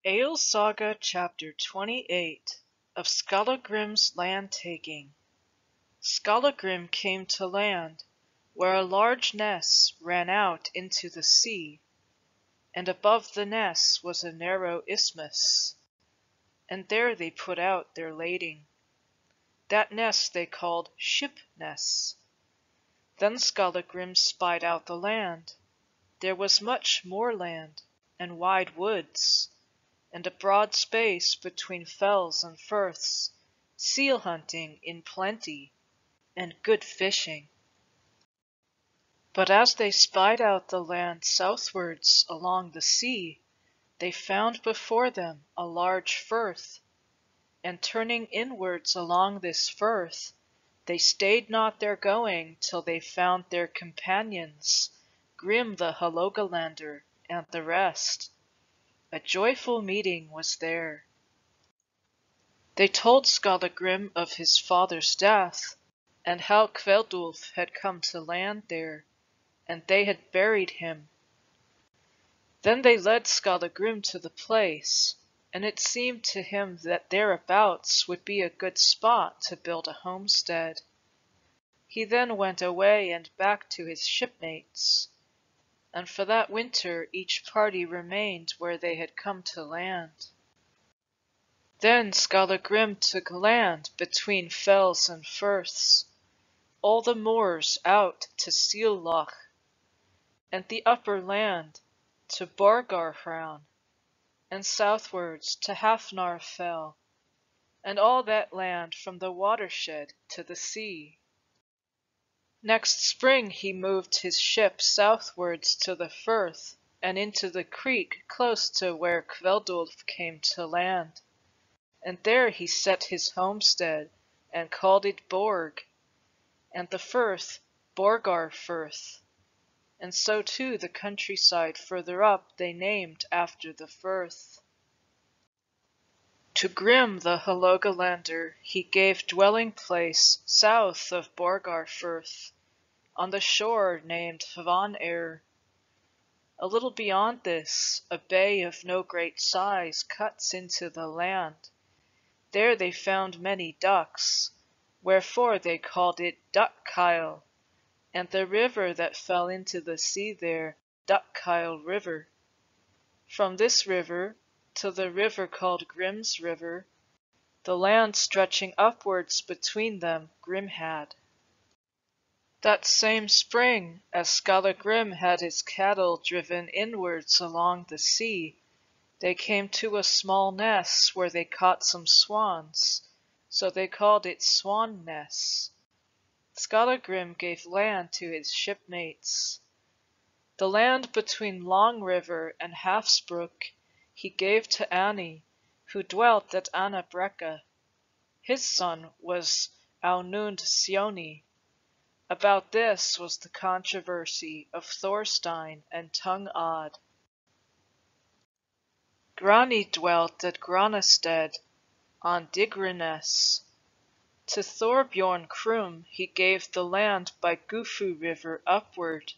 Egil Saga Chapter 28 of Skallagrím's Land Taking. Skallagrim came to land, where a large ness ran out into the sea, and above the ness was a narrow isthmus, and there they put out their lading. That ness they called Ship Ness. Then Skallagrim spied out the land. There was much moorland, and wide woods, and a broad space between fells and firths, seal hunting in plenty, and good fishing. But as they spied out the land southwards along the sea, they found before them a large firth, and turning inwards along this firth, they stayed not their going till they found their companions, Grim the Hålogaländer and the rest. A joyful meeting was there. They told Skallagrim of his father's death, and how Kveldulf had come to land there, and they had buried him. Then they led Skallagrim to the place, and it seemed to him that thereabouts would be a good spot to build a homestead. He then went away and back to his shipmates, and for that winter each party remained where they had come to land. Then Skallagrim took land between fells and firths, all the moors out to Sealloch, and the upper land to Borgarhraun, and southwards to Hafnarfell, and all that land from the watershed to the sea. Next spring he moved his ship southwards to the firth, and into the creek close to where Kveldulf came to land, and there he set his homestead, and called it Borg, and the firth Borgarfirth, and so too the countryside further up they named after the firth. To Grim the Hålogaländer he gave dwelling place south of Borgarfirth, on the shore named Hvaneyr. A little beyond this, a bay of no great size cuts into the land. There they found many ducks, wherefore they called it Duckkeil, and the river that fell into the sea there, Duckkeil River. From this river to the river called Grim's River, the land stretching upwards between them Grim had. That same spring, as Skallagrim had his cattle driven inwards along the sea, they came to a small ness where they caught some swans, so they called it Swan Ness. Skallagrim gave land to his shipmates. The land between Long River and Hafsbrook he gave to Ani, who dwelt at Anabrekka. His son was Aunund Sioni. About this was the controversy of Thorstein and Tung Odd. Grani dwelt at Granasted on Digraness. To Thorbjorn Krum he gave the land by Gufu River upward,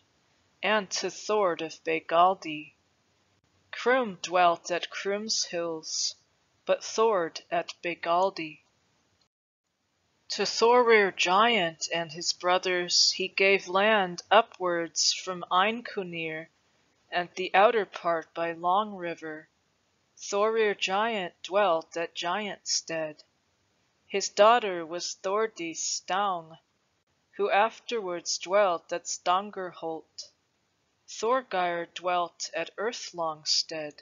and to Thord of Begaldi. Krum dwelt at Krum's hills, but Thord at Begaldi. To Thorir Giant and his brothers he gave land upwards from Einkunir, and the outer part by Long River. Thorir Giant dwelt at Giantstead. His daughter was Thordis Staung, who afterwards dwelt at Stangerholt. Thorgeir dwelt at Earthlongstead.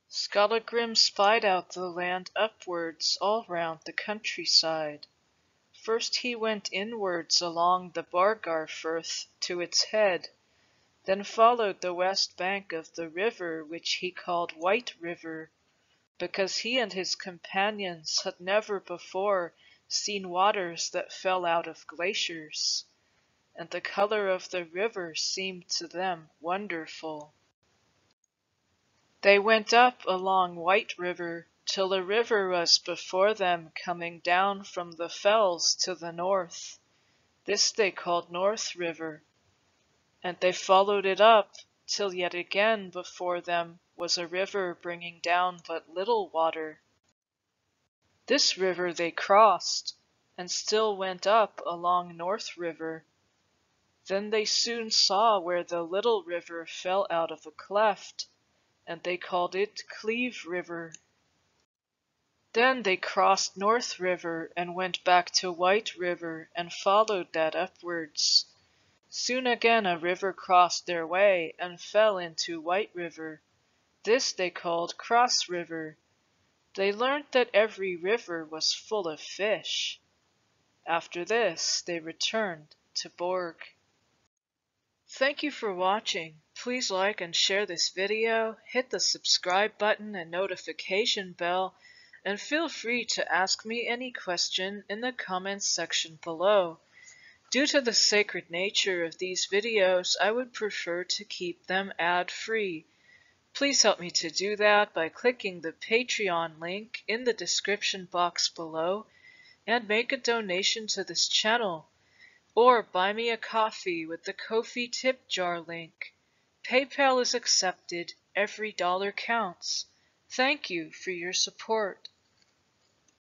Skallagrim spied out the land upwards all round the countryside. First he went inwards along the Borgarfirth to its head, then followed the west bank of the river which he called White River, because he and his companions had never before seen waters that fell out of glaciers, and the color of the river seemed to them wonderful. They went up along White River till the river was before them coming down from the fells to the north. This they called North River, and they followed it up till yet again before them was a river bringing down but little water. This river they crossed, and still went up along North River. Then they soon saw where the little river fell out of a cleft, and they called it Cleave River. Then they crossed North River and went back to White River and followed that upwards. Soon again a river crossed their way and fell into White River. This they called Cross River. They learnt that every river was full of fish. After this, they returned to Borg. Thank you for watching. Please like and share this video, hit the subscribe button and notification bell, and feel free to ask me any question in the comments section below. Due to the sacred nature of these videos, I would prefer to keep them ad-free. Please help me to do that by clicking the Patreon link in the description box below and make a donation to this channel, or buy me a coffee with the Ko-fi tip jar link. PayPal is accepted, every dollar counts. Thank you for your support.